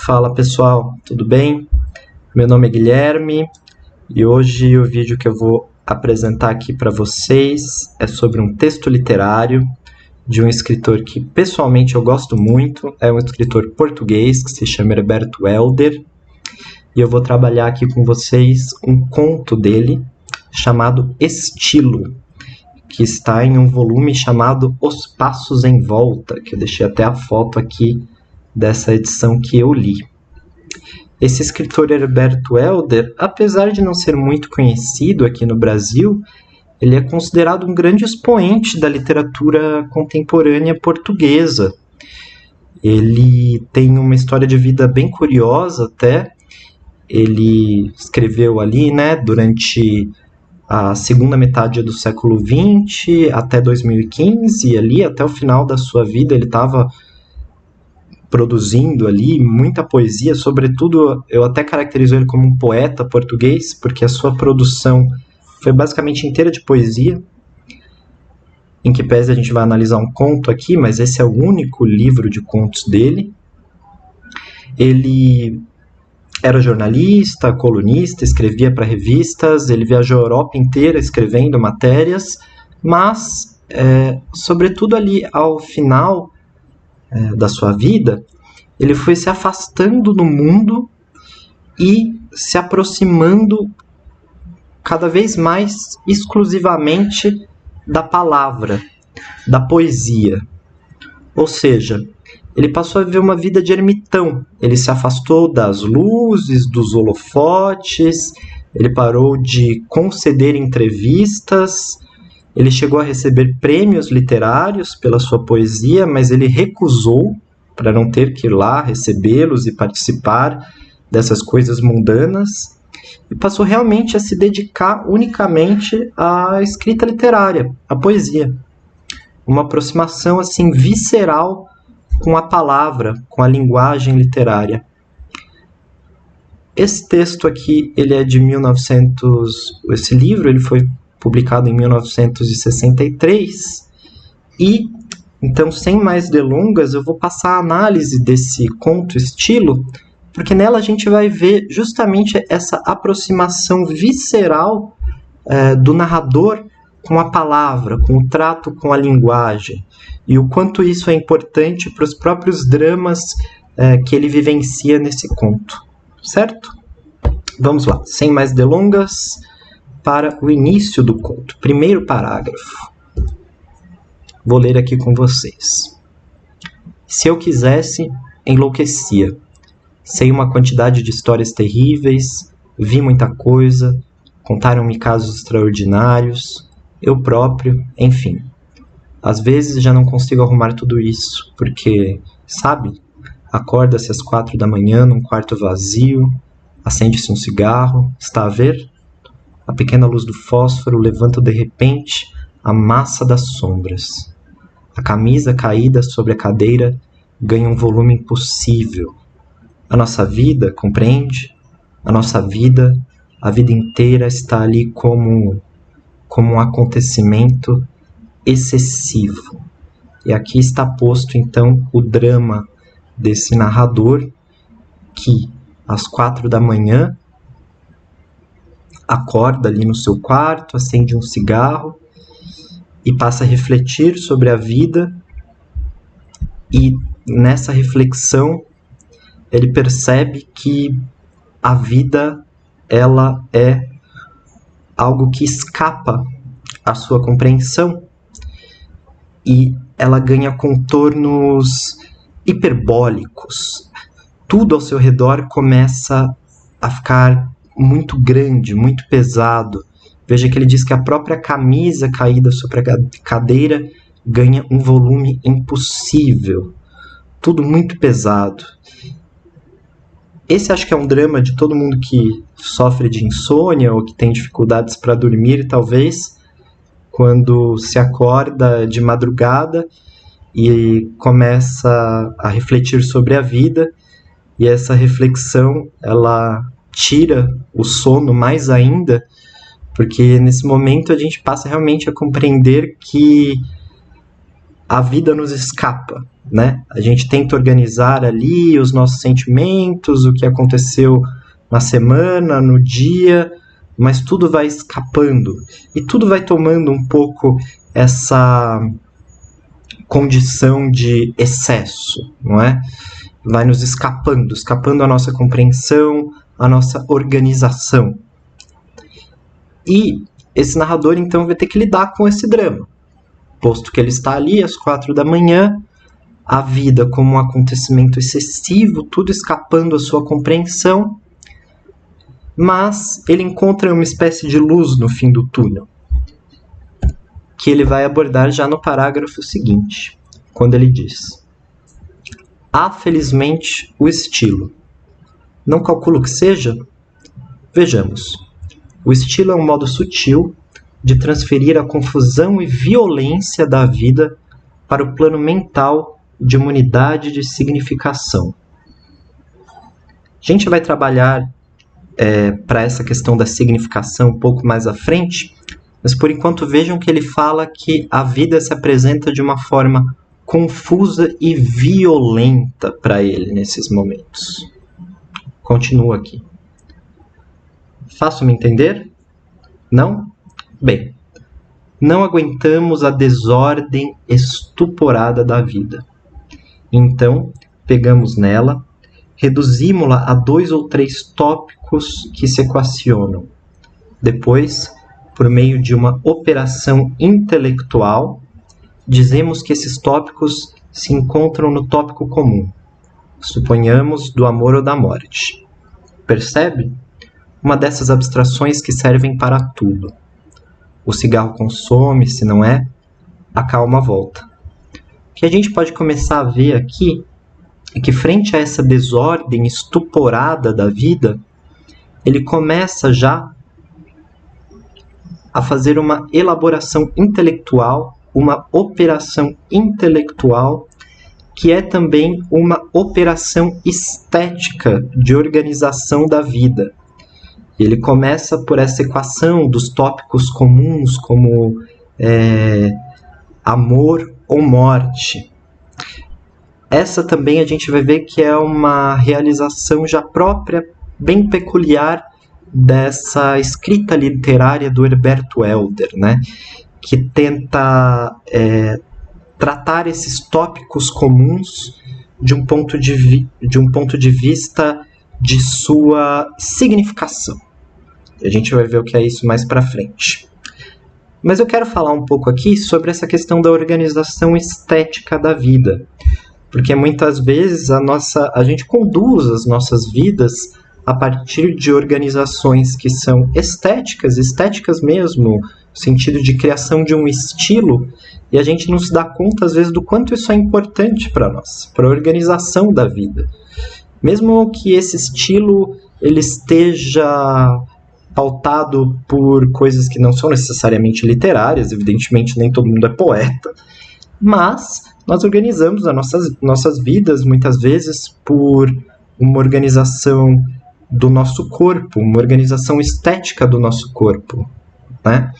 Fala pessoal, tudo bem? Meu nome é Guilherme e hoje o vídeo que eu vou apresentar aqui para vocês é sobre um texto literário de um escritor que pessoalmente eu gosto muito, é um escritor português que se chama Herberto Helder, e eu vou trabalhar aqui com vocês um conto dele chamado Estilo, que está em um volume chamado Os Passos em Volta, que eu deixei até a foto aqui dessa edição que eu li. Esse escritor Herberto Helder, apesar de não ser muito conhecido aqui no Brasil, ele é considerado um grande expoente da literatura contemporânea portuguesa. Ele tem uma história de vida bem curiosa até. Ele escreveu ali, durante a segunda metade do século XX até 2015, e ali até o final da sua vida ele estava produzindo ali muita poesia, sobretudo eu até caracterizo ele como um poeta português, porque a sua produção foi basicamente inteira de poesia, em que pese a gente vai analisar um conto aqui, mas esse é o único livro de contos dele. Ele era jornalista, colunista, escrevia para revistas, ele viajou a Europa inteira escrevendo matérias, mas, sobretudo ali ao final da sua vida, ele foi se afastando do mundo e se aproximando cada vez mais exclusivamente da palavra, da poesia. Ou seja, ele passou a viver uma vida de ermitão. Ele se afastou das luzes, dos holofotes, ele parou de conceder entrevistas, ele chegou a receber prêmios literários pela sua poesia, mas ele recusou para não ter que ir lá recebê-los e participar dessas coisas mundanas, e passou realmente a se dedicar unicamente à escrita literária, à poesia. Uma aproximação assim visceral com a palavra, com a linguagem literária. Esse texto aqui, ele é de 1900, esse livro ele foi publicado em 1963, e então, sem mais delongas, eu vou passar a análise desse conto Estilo, porque nela a gente vai ver justamente essa aproximação visceral do narrador com a palavra, com o trato com a linguagem, e o quanto isso é importante para os próprios dramas que ele vivencia nesse conto, certo? Vamos lá, sem mais delongas, para o início do conto. Primeiro parágrafo. Vou ler aqui com vocês. Se eu quisesse, enlouquecia. Sei uma quantidade de histórias terríveis, vi muita coisa, contaram-me casos extraordinários, eu próprio, enfim. Às vezes já não consigo arrumar tudo isso, porque, sabe, acorda-se às 4 da manhã num quarto vazio, acende-se um cigarro, está a ver? A pequena luz do fósforo levanta de repente a massa das sombras. A camisa caída sobre a cadeira ganha um volume impossível. A nossa vida, compreende? A nossa vida, a vida inteira está ali como um acontecimento excessivo. E aqui está posto então o drama desse narrador que às 4 da manhã acorda ali no seu quarto, acende um cigarro e passa a refletir sobre a vida, e nessa reflexão ele percebe que a vida ela é algo que escapa à sua compreensão, e ela ganha contornos hiperbólicos. Tudo ao seu redor começa a ficar muito grande, muito pesado. Veja que ele diz que a própria camisa caída sobre a cadeira ganha um volume impossível. Tudo muito pesado. Esse acho que é um drama de todo mundo que sofre de insônia ou que tem dificuldades para dormir, talvez, quando se acorda de madrugada e começa a refletir sobre a vida, e essa reflexão ela tira o sono mais ainda, porque nesse momento a gente passa realmente a compreender que a vida nos escapa, né? A gente tenta organizar ali os nossos sentimentos, o que aconteceu na semana, no dia, mas tudo vai escapando e tudo vai tomando um pouco essa condição de excesso, não é? Vai nos escapando a nossa compreensão, a nossa organização. E esse narrador, então, vai ter que lidar com esse drama. Posto que ele está ali às 4 da manhã, a vida como um acontecimento excessivo, tudo escapando à sua compreensão, mas ele encontra uma espécie de luz no fim do túnel, que ele vai abordar já no parágrafo seguinte, quando ele diz: há felizmente o estilo. Não calculo que seja? Vejamos. O estilo é um modo sutil de transferir a confusão e violência da vida para o plano mental de uma unidade de significação. A gente vai trabalhar para essa questão da significação um pouco mais à frente, mas por enquanto vejam que ele fala que a vida se apresenta de uma forma confusa e violenta para ele nesses momentos. Continua aqui. Faço-me entender? Não? Bem, não aguentamos a desordem estuporada da vida. Então, pegamos nela, reduzimos-la a 2 ou 3 tópicos que se equacionam. Depois, por meio de uma operação intelectual, dizemos que esses tópicos se encontram no tópico comum, suponhamos do amor ou da morte. Percebe? Uma dessas abstrações que servem para tudo. O cigarro consome-se, não é? A calma volta. O que a gente pode começar a ver aqui é que, frente a essa desordem estuporada da vida, ele começa já a fazer uma elaboração intelectual, uma operação intelectual, que é também uma operação estética de organização da vida. Ele começa por essa equação dos tópicos comuns, como amor ou morte. Essa também a gente vai ver que é uma realização já própria, bem peculiar, dessa escrita literária do Herberto Helder, né? Que tenta tratar esses tópicos comuns de um ponto de vista de sua significação. A gente vai ver o que é isso mais para frente. Mas eu quero falar um pouco aqui sobre essa questão da organização estética da vida, porque muitas vezes a gente conduz as nossas vidas a partir de organizações que são estéticas mesmo, no sentido de criação de um estilo, e a gente não se dá conta, às vezes, do quanto isso é importante para nós, para a organização da vida. Mesmo que esse estilo ele esteja pautado por coisas que não são necessariamente literárias, evidentemente nem todo mundo é poeta, mas nós organizamos as nossas vidas, muitas vezes, por uma organização do nosso corpo, uma organização estética do nosso corpo, né?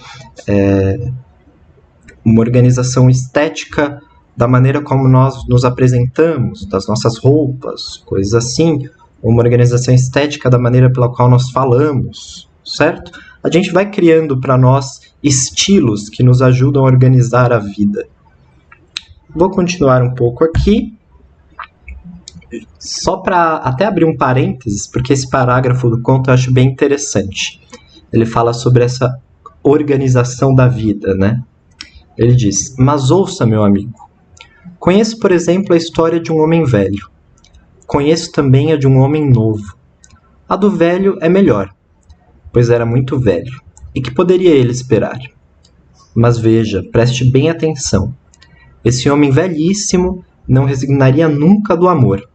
Uma organização estética da maneira como nós nos apresentamos, das nossas roupas, coisas assim, uma organização estética da maneira pela qual nós falamos, certo? A gente vai criando para nós estilos que nos ajudam a organizar a vida. Vou continuar um pouco aqui, só para até abrir um parênteses, porque esse parágrafo do conto eu acho bem interessante. Ele fala sobre essa organização da vida, né? Ele diz: mas ouça, meu amigo, conheço, por exemplo, a história de um homem velho. Conheço também a de um homem novo. A do velho é melhor, pois era muito velho. E que poderia ele esperar? Mas veja, preste bem atenção. Esse homem velhíssimo não resignaria nunca do amor.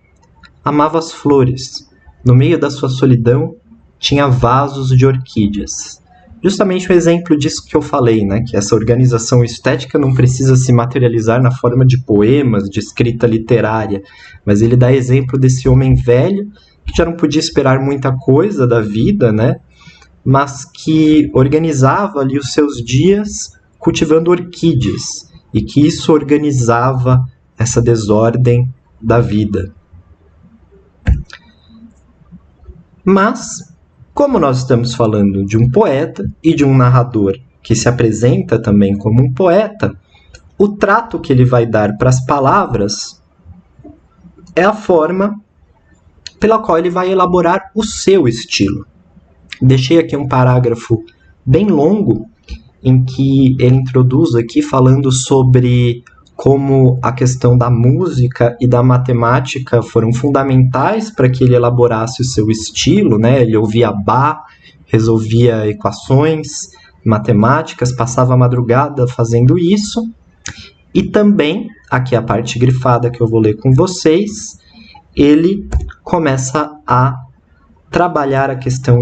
Amava as flores. No meio da sua solidão, tinha vasos de orquídeas. Justamente o exemplo disso que eu falei, né? Que essa organização estética não precisa se materializar na forma de poemas, de escrita literária, mas ele dá exemplo desse homem velho, que já não podia esperar muita coisa da vida, né? Mas que organizava ali os seus dias cultivando orquídeas. e que isso organizava essa desordem da vida. Mas, como nós estamos falando de um poeta e de um narrador que se apresenta também como um poeta, o trato que ele vai dar para as palavras é a forma pela qual ele vai elaborar o seu estilo. Deixei aqui um parágrafo bem longo em que ele introduz aqui falando sobre como a questão da música e da matemática foram fundamentais para que ele elaborasse o seu estilo, né? Ele ouvia Bach, resolvia equações matemáticas, passava a madrugada fazendo isso. E também, aqui a parte grifada que eu vou ler com vocês, ele começa a trabalhar a questão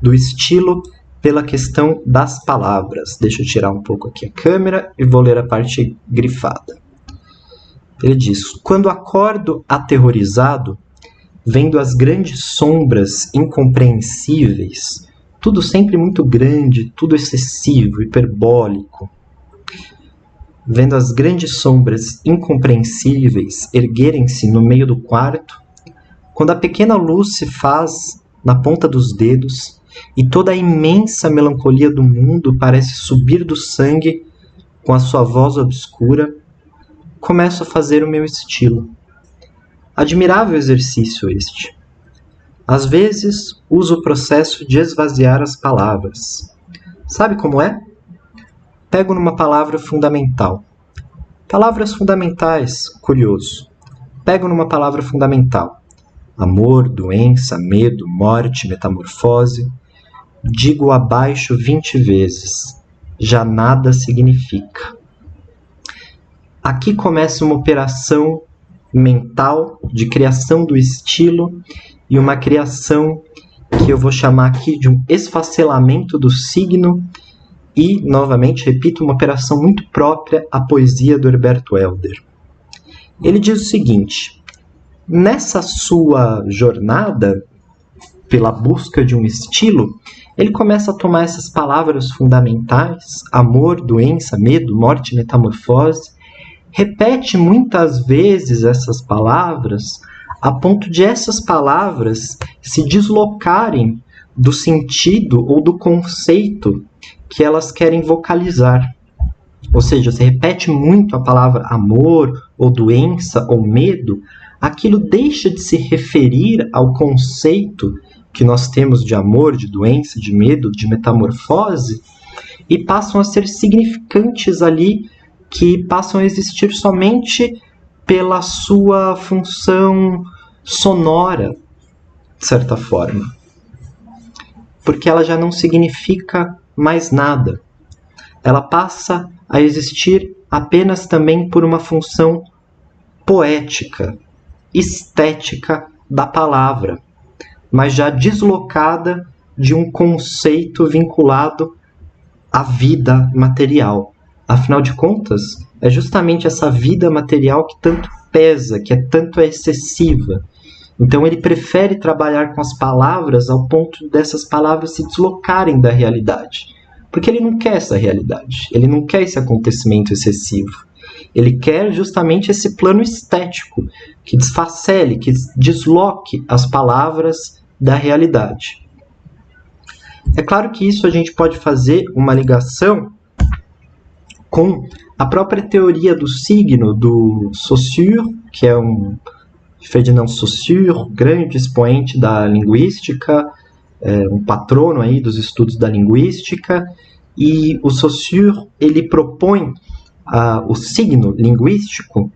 do estilo pela questão das palavras. Deixa eu tirar um pouco aqui a câmera e vou ler a parte grifada. Ele diz: quando acordo aterrorizado, vendo as grandes sombras incompreensíveis, tudo sempre muito grande, tudo excessivo, hiperbólico. Vendo as grandes sombras incompreensíveis erguerem-se no meio do quarto, quando a pequena luz se faz na ponta dos dedos e toda a imensa melancolia do mundo parece subir do sangue com a sua voz obscura, começo a fazer o meu estilo. Admirável exercício este. Às vezes, uso o processo de esvaziar as palavras. Sabe como é? Pego numa palavra fundamental. Palavras fundamentais, curioso. Pego numa palavra fundamental. Amor, doença, medo, morte, metamorfose. Digo abaixo 20 vezes. Já nada significa. Aqui começa uma operação mental de criação do estilo e uma criação que eu vou chamar aqui de um esfacelamento do signo e, novamente, repito, uma operação muito própria à poesia do Herberto Helder. Ele diz o seguinte: nessa sua jornada pela busca de um estilo, ele começa a tomar essas palavras fundamentais, amor, doença, medo, morte, metamorfose, repete muitas vezes essas palavras a ponto de essas palavras se deslocarem do sentido ou do conceito que elas querem vocalizar. Ou seja, se repete muito a palavra amor, ou doença, ou medo, aquilo deixa de se referir ao conceito que nós temos de amor, de doença, de medo, de metamorfose, e passam a ser significantes ali, que passam a existir somente pela sua função sonora, de certa forma. Porque ela já não significa mais nada. Ela passa a existir apenas também por uma função poética, estética da palavra, mas já deslocada de um conceito vinculado à vida material. Afinal de contas, é justamente essa vida material que tanto pesa, que tanto é excessiva. Então ele prefere trabalhar com as palavras ao ponto dessas palavras se deslocarem da realidade. Porque ele não quer essa realidade, ele não quer esse acontecimento excessivo. Ele quer justamente esse plano estético, que desfacele, que desloque as palavras da realidade. É claro que isso a gente pode fazer uma ligação com a própria teoria do signo do Saussure, que é Ferdinand Saussure, grande expoente da linguística, um patrono aí dos estudos da linguística, e o Saussure ele propõe o signo linguístico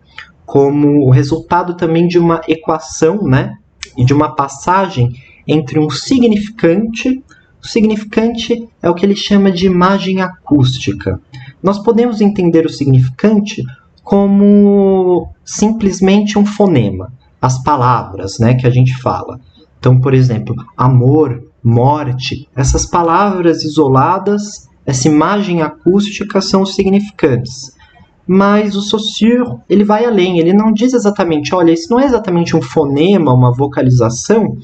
como o resultado também de uma equação, né, e de uma passagem entre um significante. O significante é o que ele chama de imagem acústica. Nós podemos entender o significante como simplesmente um fonema, as palavras, né, que a gente fala. Então, por exemplo, amor, morte, essas palavras isoladas, essa imagem acústica são os significantes. Mas o Saussure, ele vai além, ele não diz exatamente, olha, isso não é exatamente um fonema, uma vocalização,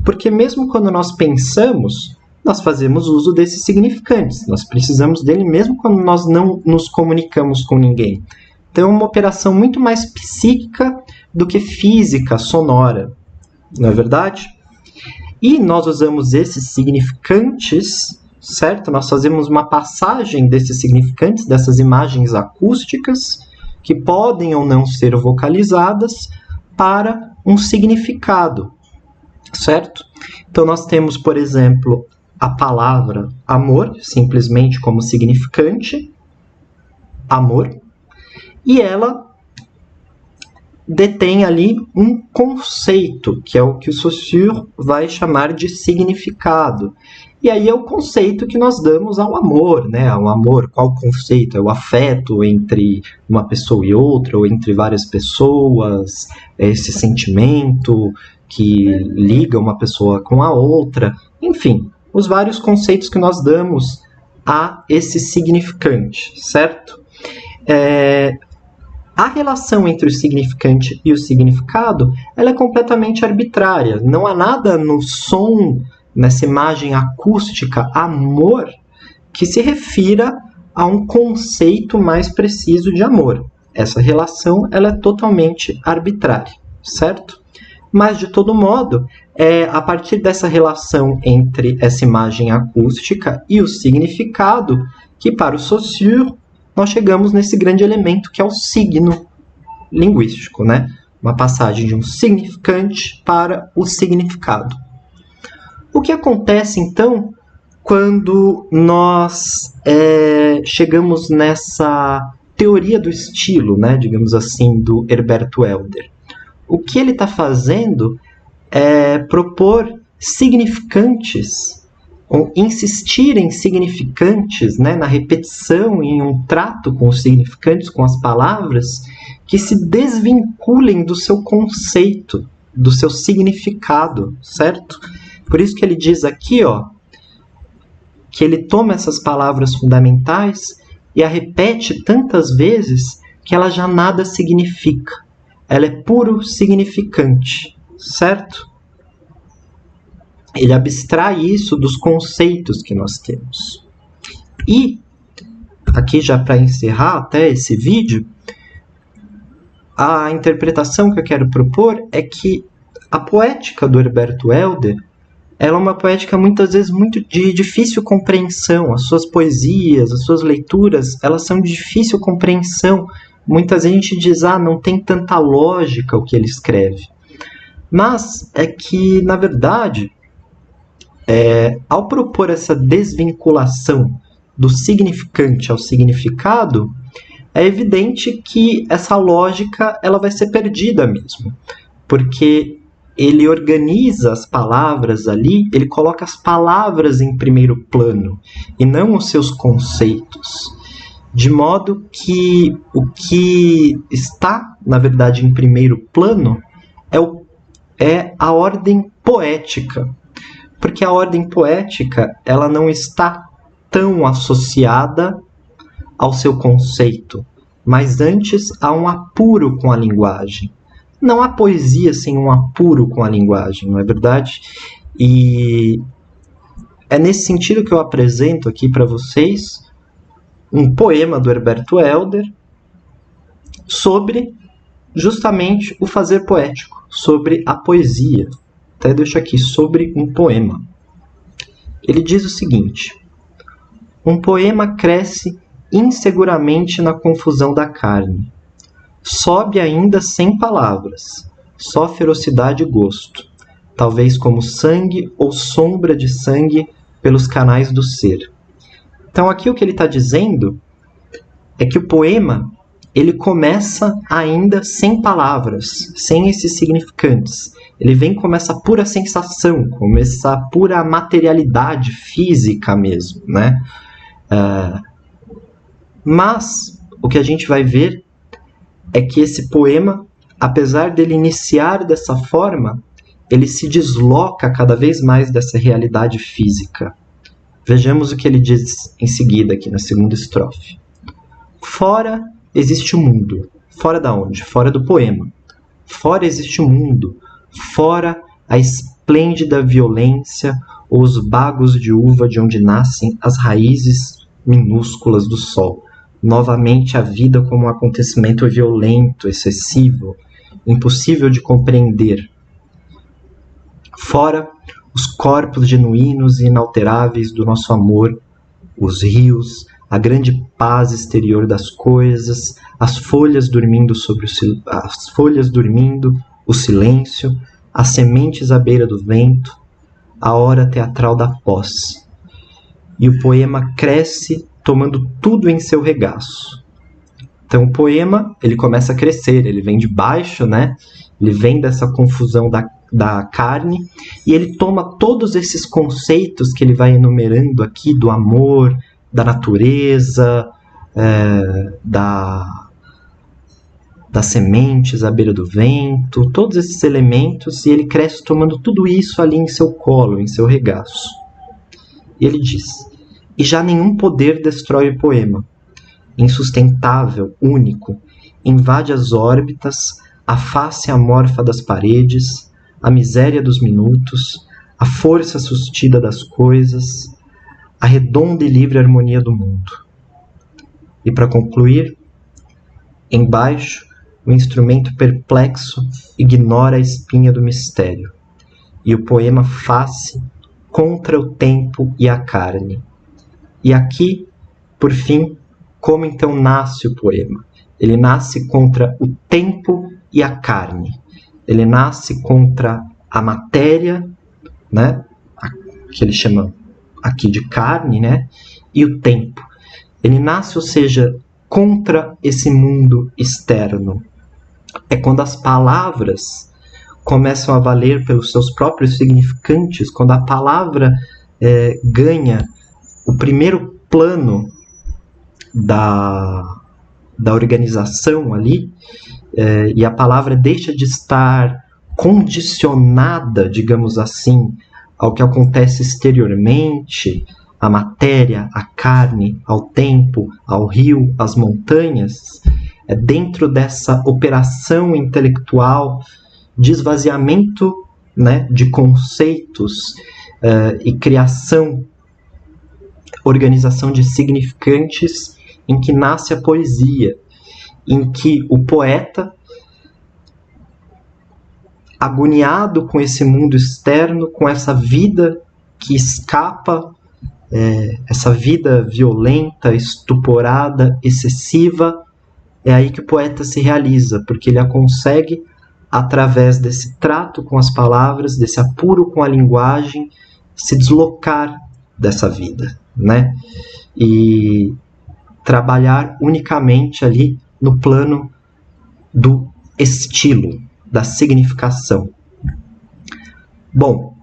porque mesmo quando nós pensamos nós fazemos uso desses significantes. Nós precisamos dele mesmo quando nós não nos comunicamos com ninguém. Então, é uma operação muito mais psíquica do que física, sonora. Não é verdade? E nós usamos esses significantes, certo? Nós fazemos uma passagem desses significantes, dessas imagens acústicas, que podem ou não ser vocalizadas, para um significado, certo? Então, nós temos, por exemplo, a palavra amor, simplesmente como significante, amor, e ela detém ali um conceito, que é o que o Saussure vai chamar de significado. E aí é o conceito que nós damos ao amor, né? Ao amor, qual o conceito? É o afeto entre uma pessoa e outra, ou entre várias pessoas, é esse sentimento que liga uma pessoa com a outra, enfim, os vários conceitos que nós damos a esse significante, certo? A relação entre o significante e o significado, ela é completamente arbitrária. Não há nada no som, nessa imagem acústica, amor, que se refira a um conceito mais preciso de amor. Essa relação, ela é totalmente arbitrária, certo? Mas, de todo modo, é a partir dessa relação entre essa imagem acústica e o significado que, para o Saussure, nós chegamos nesse grande elemento que é o signo linguístico, né? Uma passagem de um significante para o significado. O que acontece, então, quando nós chegamos nessa teoria do estilo, né? Digamos assim, do Herberto Helder? O que ele está fazendo é propor significantes, ou insistir em significantes, né, na repetição, em um trato com os significantes, com as palavras, que se desvinculem do seu conceito, do seu significado, certo? Por isso que ele diz aqui, ó, que ele toma essas palavras fundamentais e a repete tantas vezes que ela já nada significa. Ela é puro significante, certo? Ele abstrai isso dos conceitos que nós temos. E, aqui já para encerrar até esse vídeo, a interpretação que eu quero propor é que a poética do Herberto Helder, ela é uma poética muitas vezes muito de difícil compreensão. As suas poesias, as suas leituras, elas são de difícil compreensão. Muitas vezes a gente diz, não tem tanta lógica o que ele escreve. Mas é que, na verdade, ao propor essa desvinculação do significante ao significado, é evidente que essa lógica ela vai ser perdida mesmo. Porque ele organiza as palavras ali, ele coloca as palavras em primeiro plano, e não os seus conceitos. De modo que o que está, na verdade, em primeiro plano é a ordem poética. Porque a ordem poética ela não está tão associada ao seu conceito, mas antes há um apuro com a linguagem. Não há poesia sem um apuro com a linguagem, não é verdade? E é nesse sentido que eu apresento aqui para vocês um poema do Herberto Helder sobre justamente o fazer poético, sobre a poesia. Até deixo aqui, sobre um poema. Ele diz o seguinte: um poema cresce inseguramente na confusão da carne. Sobe ainda sem palavras, só ferocidade e gosto, talvez como sangue ou sombra de sangue pelos canais do ser. Então aqui o que ele está dizendo é que o poema ele começa ainda sem palavras, sem esses significantes. Ele vem como essa pura sensação, como essa pura materialidade física mesmo, né? Mas o que a gente vai ver é que esse poema, apesar dele iniciar dessa forma, ele se desloca cada vez mais dessa realidade física. Vejamos o que ele diz em seguida, aqui na segunda estrofe. Fora existe o mundo. Fora da onde? Fora do poema. Fora existe o mundo. Fora a esplêndida violência, ou os bagos de uva de onde nascem as raízes minúsculas do sol. Novamente a vida como um acontecimento violento, excessivo, impossível de compreender. Fora os corpos genuínos e inalteráveis do nosso amor, os rios, a grande paz exterior das coisas, as folhas dormindo o silêncio, as sementes à beira do vento, a hora teatral da posse. E o poema cresce tomando tudo em seu regaço. Então o poema, ele começa a crescer, ele vem de baixo, né? Ele vem dessa confusão da carne, e ele toma todos esses conceitos que ele vai enumerando aqui, do amor, da natureza, das sementes à beira do vento, todos esses elementos, e ele cresce tomando tudo isso ali em seu colo, em seu regaço. E ele diz: e já nenhum poder destrói o poema. Insustentável, único, invade as órbitas, a face amorfa das paredes, a miséria dos minutos, a força sustida das coisas, a redonda e livre harmonia do mundo. E para concluir, embaixo, o instrumento perplexo ignora a espinha do mistério, e o poema face contra o tempo e a carne. E aqui, por fim, como então nasce o poema? Ele nasce contra o tempo e a carne. Ele nasce contra a matéria, né? Que ele chama aqui de carne, né? E o tempo. Ele nasce, ou seja, contra esse mundo externo. É quando as palavras começam a valer pelos seus próprios significantes, quando a palavra ganha o primeiro plano da organização ali, e a palavra deixa de estar condicionada, digamos assim, ao que acontece exteriormente, à matéria, à carne, ao tempo, ao rio, às montanhas. É dentro dessa operação intelectual de esvaziamento, né, de conceitos e criação, organização de significantes, em que nasce a poesia, em que o poeta, agoniado com esse mundo externo, com essa vida que escapa, essa vida violenta, estuporada, excessiva, é aí que o poeta se realiza, porque ele a consegue através desse trato com as palavras, desse apuro com a linguagem, se deslocar dessa vida, né? E trabalhar unicamente ali no plano do estilo, da significação. Bom,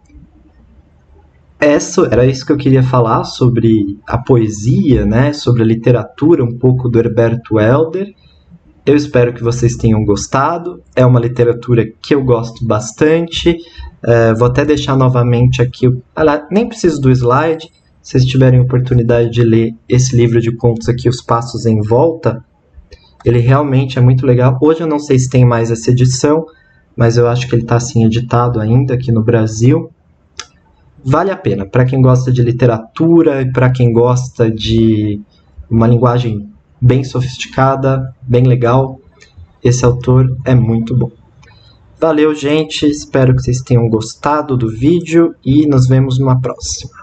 era isso que eu queria falar sobre a poesia, né? Sobre a literatura, um pouco do Herberto Helder. Eu espero que vocês tenham gostado. É uma literatura que eu gosto bastante. Vou até deixar novamente aqui. Nem preciso do slide. Se vocês tiverem oportunidade de ler esse livro de contos aqui, Os Passos em Volta, ele realmente é muito legal. Hoje eu não sei se tem mais essa edição, mas eu acho que ele está assim editado ainda aqui no Brasil. Vale a pena para quem gosta de literatura e para quem gosta de uma linguagem bem sofisticada, bem legal. Esse autor é muito bom. Valeu, gente. Espero que vocês tenham gostado do vídeo e nos vemos numa próxima.